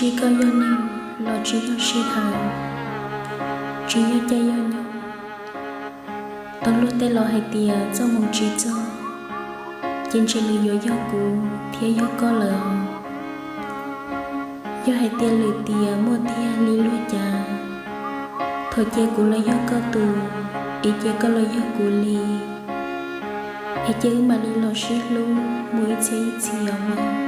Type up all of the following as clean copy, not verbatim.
chỉ có yo nên lo chỉ yo sẽ thở chỉ yo cha yo nhau tao lúc tay lo hay tiề cho mong chỉ cho trên trên lì yo cũ thế yo có lỡ yo hay tiề lì tiề mua tiề lì lúa cha thôi che cũ là yo có tù ý che có là yo cũ lì ý che mà lì lo xí luôn mỗi chế chiều mà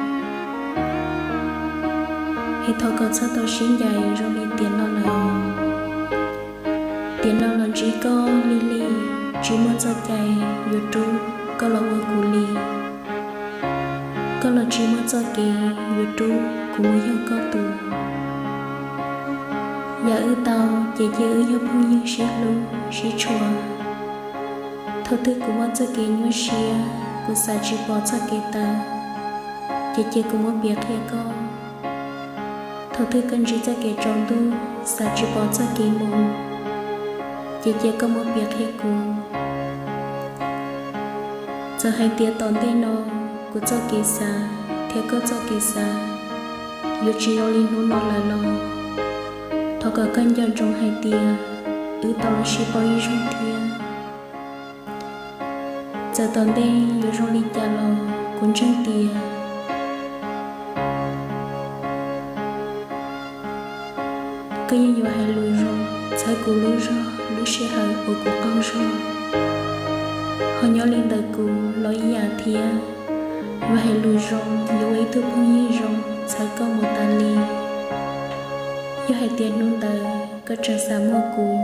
thì thôi có sao tao xin dạy rồi đi tiền nó là chỉ có lì chỉ muốn cho chạy YouTube có là ở cụ lì có là chỉ muốn cho cái YouTube cũng mới yêu có tù giờ ở tao chỉ ở yêu phong như xí luôn xí chùa thôi thứ cũng muốn cho cái như xí cũng sẽ chỉ bỏ cho cái ta chỉ cũng muốn biết thế con thầu thứ cần chỉ cho cái trong tu sao chỉ bỏ cho cái mù chỉ có một việc hay cô giờ hai tia tòn tay nó của cho cái xa theo có cho cái xa yêu chỉ yêu linh nó là nó thầu cả cần dọn trong hai tia ư tao là chỉ bỏ yêu trong tia giờ tòn tay yêu trong linh cha lo cũng trong tia cái gì hay lùi rồi, sai cụ lùi sẽ hở ở cụ con rồi. Họ nhớ lên đời cụ lối giả thia, và hay lùi rồi, dù ấy tôi không như rồi, sai có một tà lì. Dù hay tiền nung đời, có trở xa mua cụ,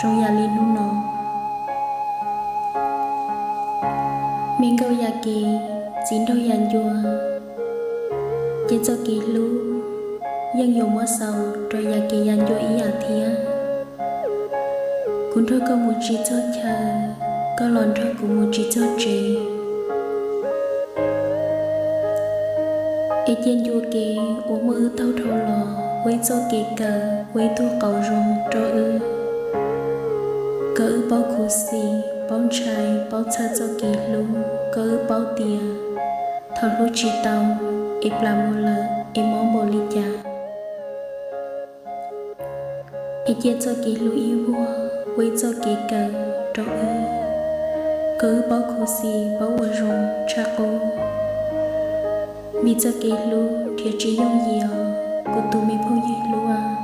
rồi giả lì nung nọ. Mình câu giả kỳ, chín đâu giả dùa, trên cho kỳ lưu. Dân dùng mất sầu rồi nhà kỳ dành cho ý à thía cũng thôi có một chỉ cho chờ có lần thôi cũng một chỉ cho chị ý trên vua kỳ uống mưa thâu thâu lò với cho kỳ cờ với thu cầu rồng cho ư cỡ bao khu xì bao trai bao cha cho kỳ luôn cỡ bao tiền thầu lúc chỉ tàu ít làm một lần ít món bò ly trà ý chế cho kỳ lưu yêu vua với cho kỳ cờ trọ ư cứ bao khu xì bao ở rồng cha ô mi cho kỳ lưu thì chỉ dùng gì của tụi mình phong dây lưu à